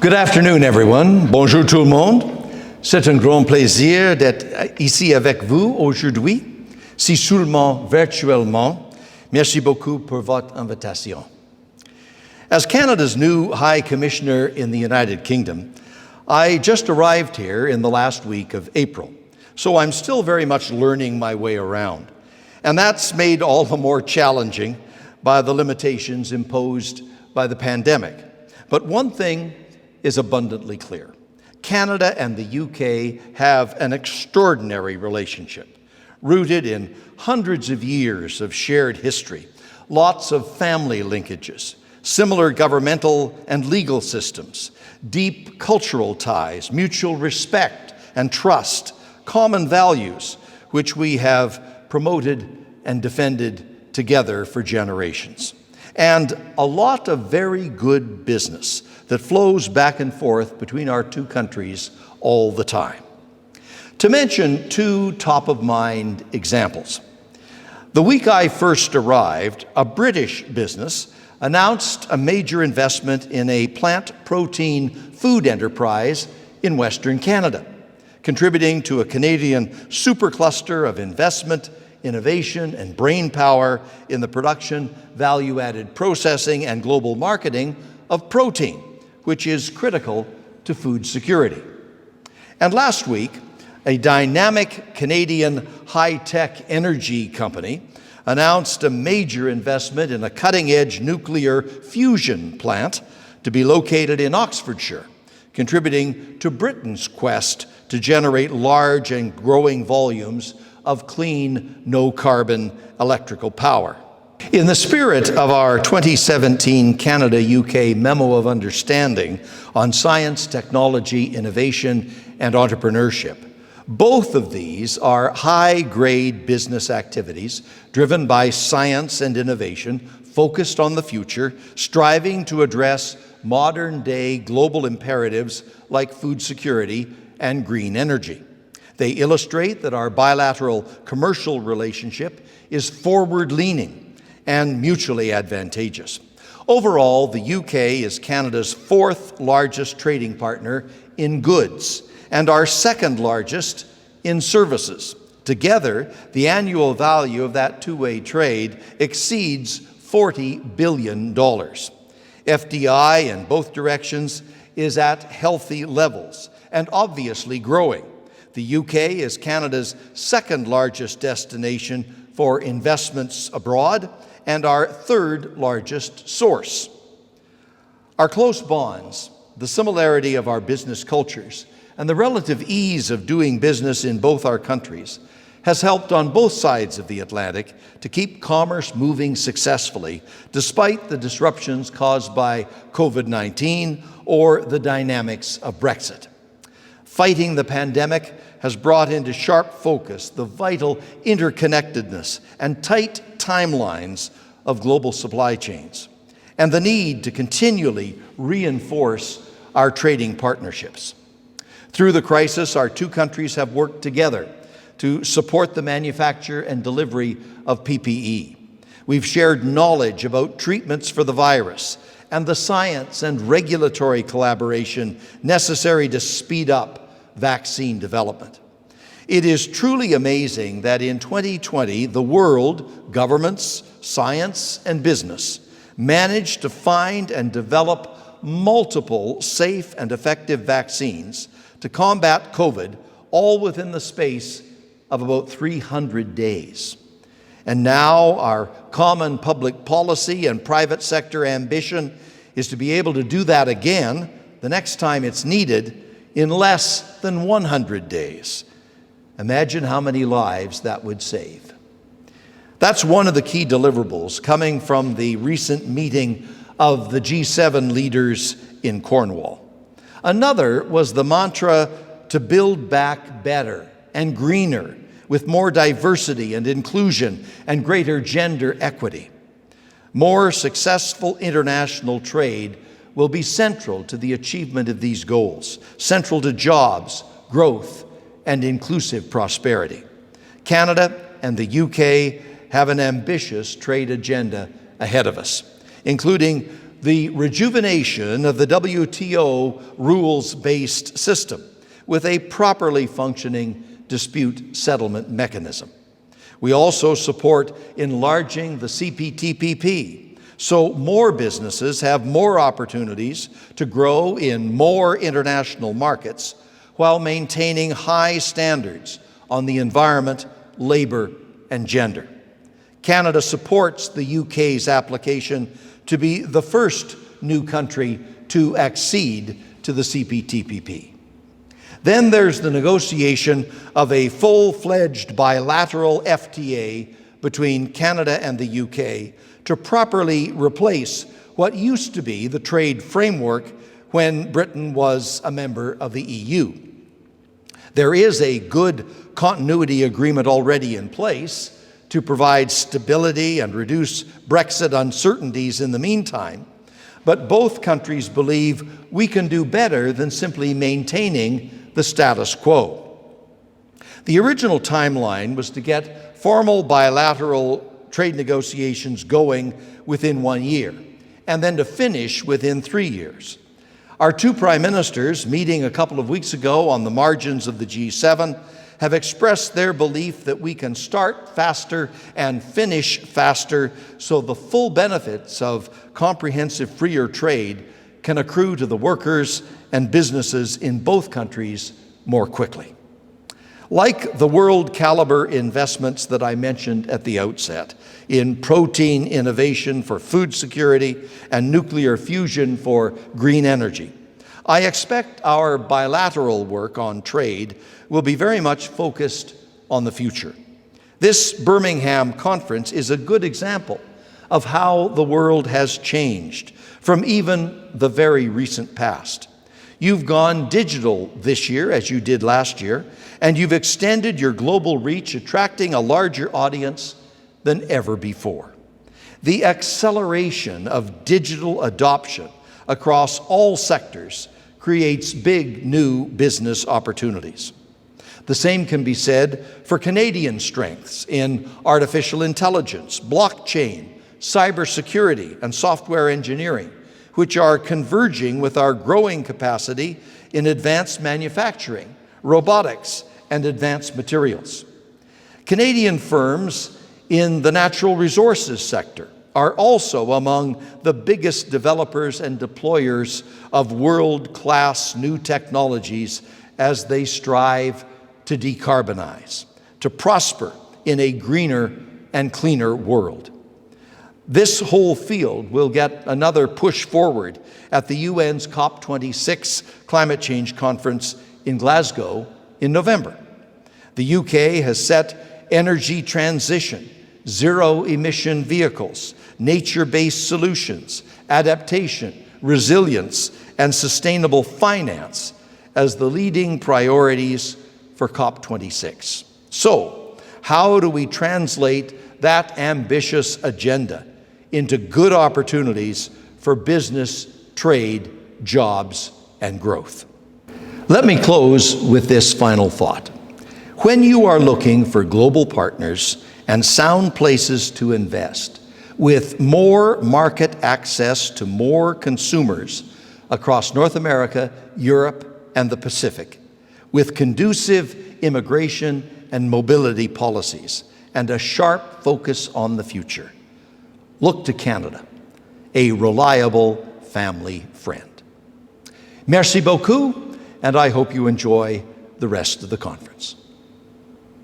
Good afternoon, everyone. Bonjour tout le monde. C'est un grand plaisir d'être ici avec vous aujourd'hui, si seulement virtuellement. Merci beaucoup pour votre invitation. As Canada's new High Commissioner in the United Kingdom, I just arrived here in the last week of April, so I'm still very much learning my way around. And that's made all the more challenging by the limitations imposed by the pandemic. But one thing is abundantly clear. Canada and the UK have an extraordinary relationship, rooted in hundreds of years of shared history, lots of family linkages, similar governmental and legal systems, deep cultural ties, mutual respect and trust, common values, which we have promoted and defended together for generations, and a lot of very good business that flows back and forth between our two countries all the time. To mention two top-of-mind examples. The week I first arrived, a British business announced a major investment in a plant protein food enterprise in Western Canada, contributing to a Canadian supercluster of investment, innovation, and brain power in the production, value-added processing, and global marketing of protein, which is critical to food security. And last week, a dynamic Canadian high-tech energy company announced a major investment in a cutting-edge nuclear fusion plant to be located in Oxfordshire, contributing to Britain's quest to generate large and growing volumes of clean, no-carbon electrical power. In the spirit of our 2017 Canada-UK Memo of Understanding on Science, Technology, Innovation, and Entrepreneurship, both of these are high-grade business activities driven by science and innovation, focused on the future, striving to address modern-day global imperatives like food security and green energy. They illustrate that our bilateral commercial relationship is forward-leaning and mutually advantageous. Overall, the UK is Canada's fourth largest trading partner in goods and our second largest in services. Together, the annual value of that two-way trade exceeds $40 billion. FDI in both directions is at healthy levels and obviously growing. The UK is Canada's second largest destination for investments abroad and our third largest source. Our close bonds, the similarity of our business cultures, and the relative ease of doing business in both our countries has helped on both sides of the Atlantic to keep commerce moving successfully, despite the disruptions caused by COVID-19 or the dynamics of Brexit. Fighting the pandemic has brought into sharp focus the vital interconnectedness and tight timelines of global supply chains, and the need to continually reinforce our trading partnerships. Through the crisis, our two countries have worked together to support the manufacture and delivery of PPE. We've shared knowledge about treatments for the virus and the science and regulatory collaboration necessary to speed up vaccine development. It is truly amazing that in 2020, the world, governments, science, and business managed to find and develop multiple safe and effective vaccines to combat COVID, all within the space of about 300 days. And now our common public policy and private sector ambition is to be able to do that again the next time it's needed in less than 100 days. Imagine how many lives that would save. That's one of the key deliverables coming from the recent meeting of the G7 leaders in Cornwall. Another was the mantra to build back better and greener with more diversity and inclusion and greater gender equity. More successful international trade will be central to the achievement of these goals, central to jobs, growth, and inclusive prosperity. Canada and the UK have an ambitious trade agenda ahead of us, including the rejuvenation of the WTO rules-based system with a properly functioning dispute settlement mechanism. We also support enlarging the CPTPP so more businesses have more opportunities to grow in more international markets while maintaining high standards on the environment, labor, and gender. Canada supports the UK's application to be the first new country to accede to the CPTPP. Then there's the negotiation of a full-fledged bilateral FTA between Canada and the UK to properly replace what used to be the trade framework when Britain was a member of the EU. There is a good continuity agreement already in place to provide stability and reduce Brexit uncertainties in the meantime, but both countries believe we can do better than simply maintaining the status quo. The original timeline was to get formal bilateral trade negotiations going within 1 year, and then to finish within 3 years. Our two prime ministers, meeting a couple of weeks ago on the margins of the G7, have expressed their belief that we can start faster and finish faster so the full benefits of comprehensive freer trade can accrue to the workers and businesses in both countries more quickly. Like the world-caliber investments that I mentioned at the outset in protein innovation for food security and nuclear fusion for green energy, I expect our bilateral work on trade will be very much focused on the future. This Birmingham conference is a good example of how the world has changed from even the very recent past. You've gone digital this year, as you did last year, and you've extended your global reach, attracting a larger audience than ever before. The acceleration of digital adoption across all sectors creates big new business opportunities. The same can be said for Canadian strengths in artificial intelligence, blockchain, cybersecurity, and software engineering, which are converging with our growing capacity in advanced manufacturing, robotics, and advanced materials. Canadian firms in the natural resources sector are also among the biggest developers and deployers of world-class new technologies as they strive to decarbonize, to prosper in a greener and cleaner world. This whole field will get another push forward at the UN's COP26 climate change conference in Glasgow in November. The UK has set energy transition, zero-emission vehicles, nature-based solutions, adaptation, resilience, and sustainable finance as the leading priorities for COP26. So, how do we translate that ambitious agenda into good opportunities for business, trade, jobs, and growth? Let me close with this final thought. When you are looking for global partners and sound places to invest, with more market access to more consumers across North America, Europe, and the Pacific, with conducive immigration and mobility policies, and a sharp focus on the future, look to Canada, a reliable family friend. Merci beaucoup, and I hope you enjoy the rest of the conference.